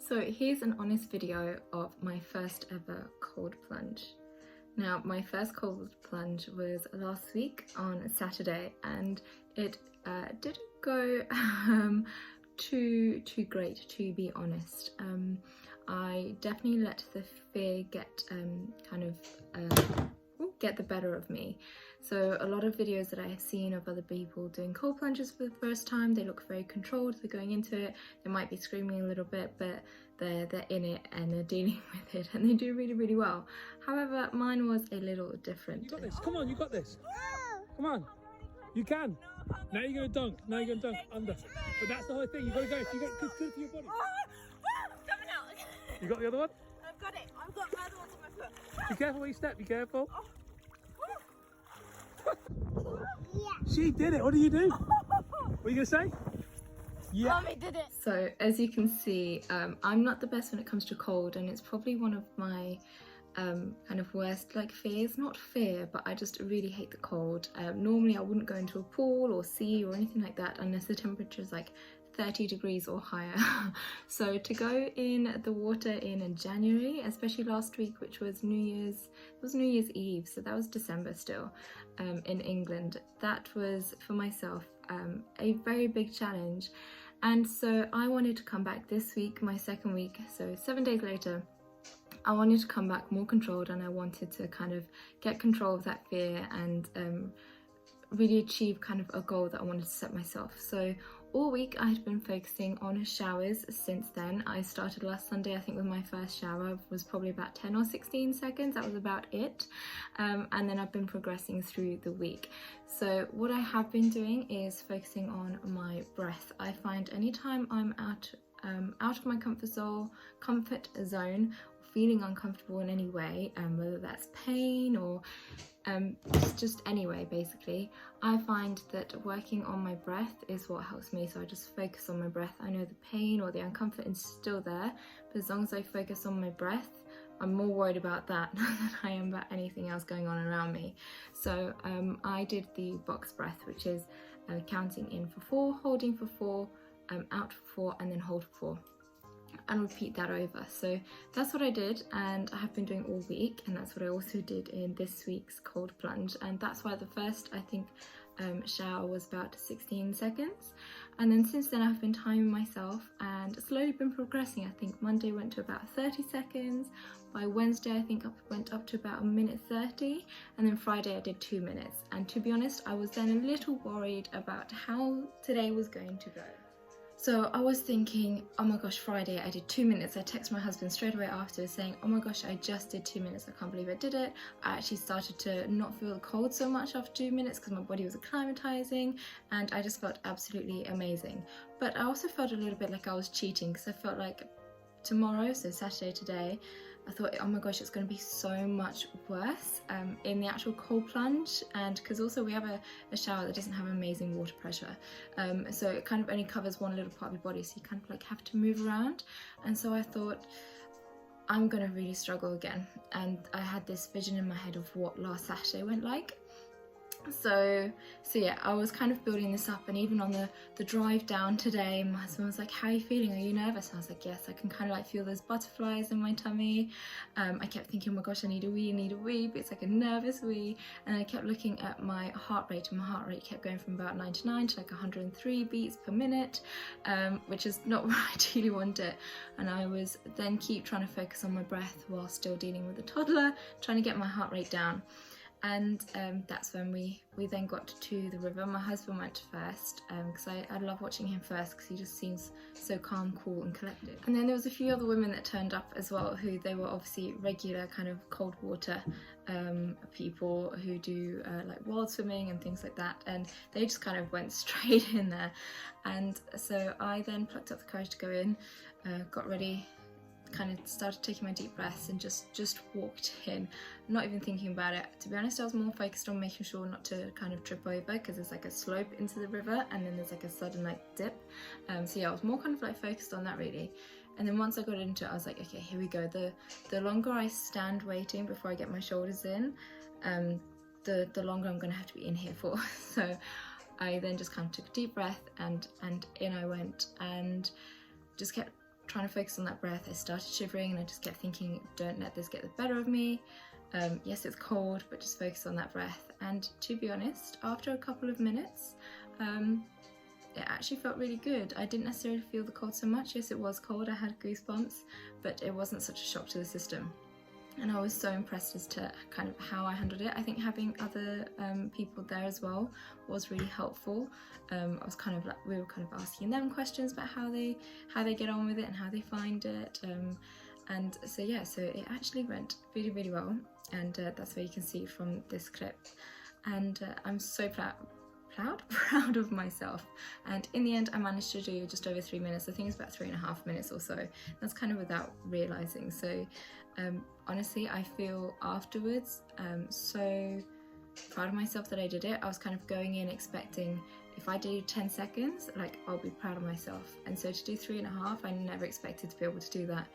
So here's an honest video of my first ever cold plunge. Now, my first cold plunge was last week on Saturday, and it didn't go too great, to be honest. I definitely let the fear get get the better of me. So a lot of videos that I have seen of other people doing cold plunges for the first time, they look very controlled, they're going into it, they might be screaming a little bit, but they're in it and they're dealing with it, and they do really well. However, mine was a little different. You got this, come on, you got this. Come on, you can. Now you're going to dunk, now you're going to dunk under. But that's the whole thing, you've got to go, if you get good for your body. Coming out. You got the other one? I've got it, I've got my other one on my foot. Be careful where you step, be careful. Yeah. She did it, what do you do? What are you going to say? Yeah. Mommy did it. So as you can see, I'm not the best when it comes to cold, and it's probably one of my kind of worst fears. Not fear, but I just really hate the cold. Normally I wouldn't go into a pool or sea or anything like that unless the temperature is like 30 degrees or higher. So to go in the water in January, especially last week, which was New Year's Eve, so that was December still, in England, that was for myself a very big challenge. And so I wanted to come back this week, my second week, so 7 days later. I wanted to come back more controlled, and I wanted to kind of get control of that fear and really achieve kind of a goal that I wanted to set myself. So all week I had been focusing on showers since then. I started last Sunday, I think, with my first shower. It was probably about 10 or 16 seconds, that was about it. And then I've been progressing through the week. So what I have been doing is focusing on my breath. I find anytime I'm out of my comfort zone, feeling uncomfortable in any way, whether that's pain or just any way, basically, I find that working on my breath is what helps me. So I just focus on my breath. I know the pain or the uncomfort is still there, but as long as I focus on my breath, I'm more worried about that than I am about anything else going on around me. So I did the box breath, which is counting in for 4, holding for 4, out for 4, and then hold for 4. And repeat that over. So that's what I did, and I have been doing all week, and that's what I also did in this week's cold plunge. And that's why the first, I think, shower was about 16 seconds, and then since then I've been timing myself and slowly been progressing. I think Monday went to about 30 seconds, by Wednesday I think I went up to about 1:30, and then Friday I did 2 minutes. And to be honest, I was then a little worried about how today was going to go. So I was thinking, oh my gosh, Friday I did 2 minutes. I texted my husband straight away after saying, oh my gosh, I just did 2 minutes. I can't believe I did it. I actually started to not feel the cold so much after 2 minutes because my body was acclimatizing, and I just felt absolutely amazing. But I also felt a little bit like I was cheating, because I felt like tomorrow, so Saturday today, I thought, oh my gosh, it's going to be so much worse in the actual cold plunge. And because also we have a shower that doesn't have amazing water pressure, so it kind of only covers one little part of your body, so you kind of have to move around. And so I thought, I'm going to really struggle again. And I had this vision in my head of what last Saturday went like. So yeah, I was kind of building this up, and even on the drive down today, my husband was like, how are you feeling? Are you nervous? And I was like, yes, I can kind of feel those butterflies in my tummy. I kept thinking, oh my gosh, I need a wee, but it's like a nervous wee. And I kept looking at my heart rate, and my heart rate kept going from about 99 to 103 beats per minute, which is not where I ideally want it. And I was then keep trying to focus on my breath while still dealing with a toddler, trying to get my heart rate down. And that's when we then got to the river. My husband went first, because I love watching him first, because he just seems so calm, cool and collected. And then there was a few other women that turned up as well, who they were obviously regular kind of cold water people who do like wild swimming and things like that, and they just kind of went straight in there. And so I then plucked up the courage to go in, got ready, kind of started taking my deep breaths, and just walked in, not even thinking about it. To be honest, I was more focused on making sure not to kind of trip over, because there's like a slope into the river, and then there's like a sudden dip. So yeah, I was more kind of focused on that really. And then once I got into it, I was like, okay, here we go. The longer I stand waiting before I get my shoulders in, the longer I'm gonna have to be in here for. So I then just kind of took a deep breath, and in I went, and just kept trying to focus on that breath, I started shivering and I just kept thinking, don't let this get the better of me. Yes, it's cold, but just focus on that breath. And to be honest, after a couple of minutes, it actually felt really good. I didn't necessarily feel the cold so much. Yes, it was cold, I had goosebumps, but it wasn't such a shock to the system. And I was so impressed as to kind of how I handled it. I think having other people there as well was really helpful. I was kind of like, we were kind of asking them questions about how they get on with it and how they find it. And so yeah, so it actually went really, really well. And that's where you can see from this clip. And I'm so proud of myself. And in the end, I managed to do just over 3 minutes. I think it's about 3.5 minutes or so. That's kind of without realizing. So honestly, I feel afterwards so proud of myself that I did it. I was kind of going in expecting if I do 10 seconds, like I'll be proud of myself. And so to do 3.5, I never expected to be able to do that,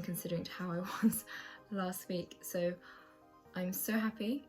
considering how I was last week. So I'm so happy.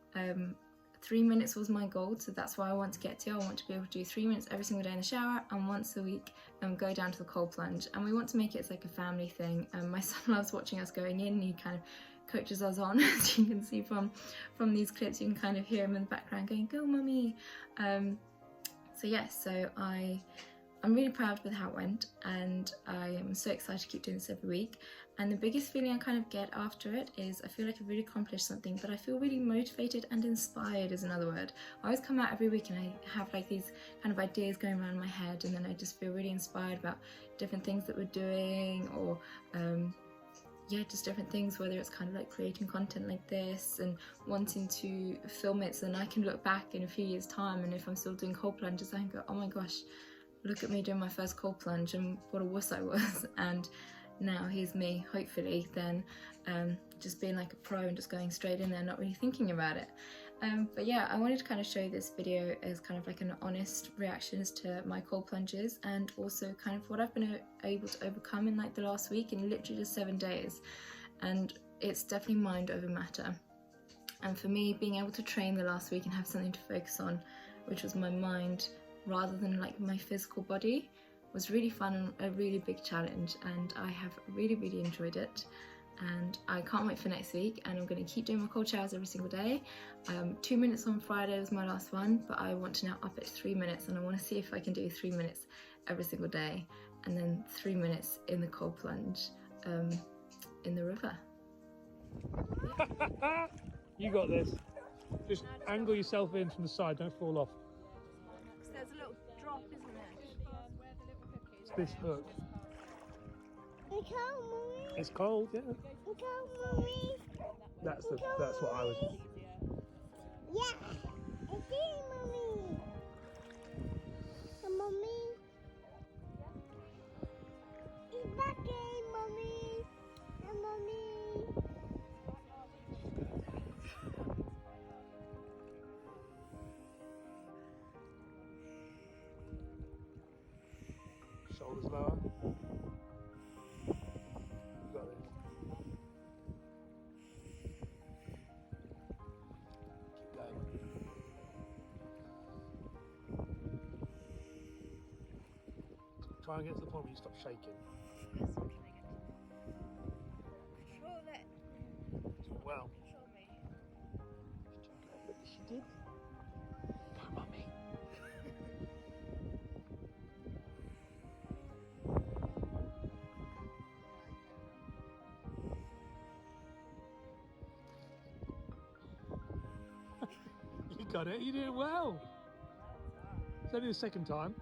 3 minutes was my goal, so that's why I want to get to. I want to be able to do 3 minutes every single day in the shower, and once a week go down to the cold plunge. And we want to make it as like a family thing. My son loves watching us going in. He kind of coaches us on, as you can see from these clips. You can kind of hear him in the background going, "Go, mummy!" So yes, so I'm really proud with how it went, and I am so excited to keep doing this every week. And the biggest feeling I kind of get after it is I feel like I've really accomplished something, but I feel really motivated and inspired is another word. I always come out every week and I have like these kind of ideas going around in my head, and then I just feel really inspired about different things that we're doing, or yeah, just different things, whether it's kind of like creating content like this and wanting to film it so then I can look back in a few years' time, and if I'm still doing cold plunges, I can go, oh my gosh, look at me doing my first cold plunge and what a wuss I was. And now here's me, hopefully, then just being like a pro and just going straight in there, not really thinking about it. But yeah, I wanted to kind of show this video as kind of like an honest reactions to my cold plunges, and also kind of what I've been able to overcome in like the last week, in literally just 7 days. And it's definitely mind over matter. And for me, being able to train the last week and have something to focus on, which was my mind rather than like my physical body, was really fun and a really big challenge, and I have really, really enjoyed it. And I can't wait for next week, and I'm going to keep doing my cold showers every single day. 2 minutes on Friday was my last one, but I want to now up it to 3 minutes, and I want to see if I can do 3 minutes every single day, and then 3 minutes in the cold plunge in the river. You got this. Just angle yourself in from the side, don't fall off. There's a little drop, isn't there? It's this hook. It's cold, Mummy. It's cold, yeah. It's cold, Mummy. That's what I was. Yeah. It's in, Mummy. Mummy. It's back in, Mummy. Mummy. Shoulders lower. You got it. Keep going. Try and get to the point where you stop shaking. Well. She did. Come on, me. You got it. You did it well. It's only the second time.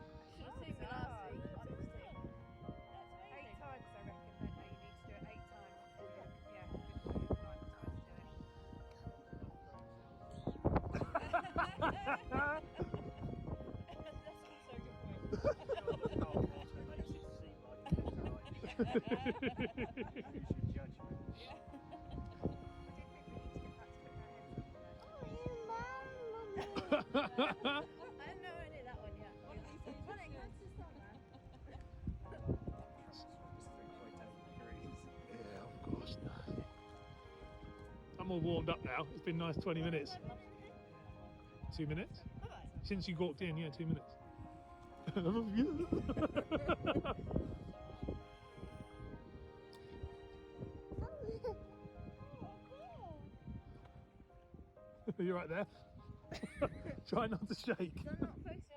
I'm all warmed up now. It's been a nice 20 minutes. 2 minutes? Since you walked in, yeah, 2 minutes. Are you right there? Try not to shake. I'm not supposed to.